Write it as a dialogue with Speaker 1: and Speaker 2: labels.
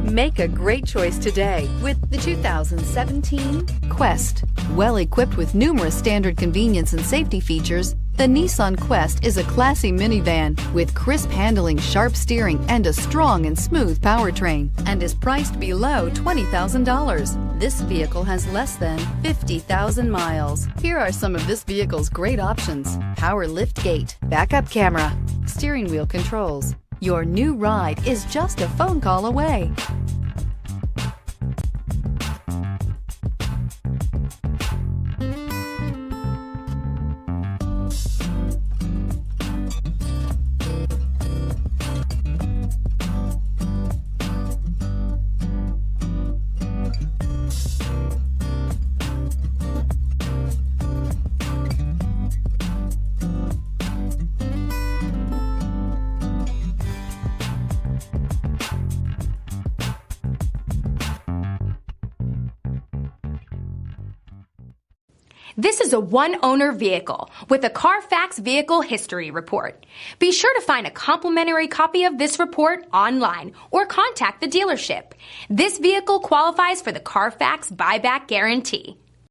Speaker 1: Make a great choice today with the 2017 Quest. Well equipped with numerous standard convenience and safety features, the Nissan Quest is a classy minivan with crisp handling, sharp steering, and a strong and smooth powertrain, and is priced below $20,000. This vehicle has less than 50,000 miles. Here are some of this vehicle's great options: power liftgate, backup camera, steering wheel controls. Your new ride is just a phone call away.
Speaker 2: This is a one-owner vehicle with a Carfax Vehicle History Report. Be sure to find a complimentary copy of this report online or contact the dealership. This vehicle qualifies for the Carfax Buyback Guarantee.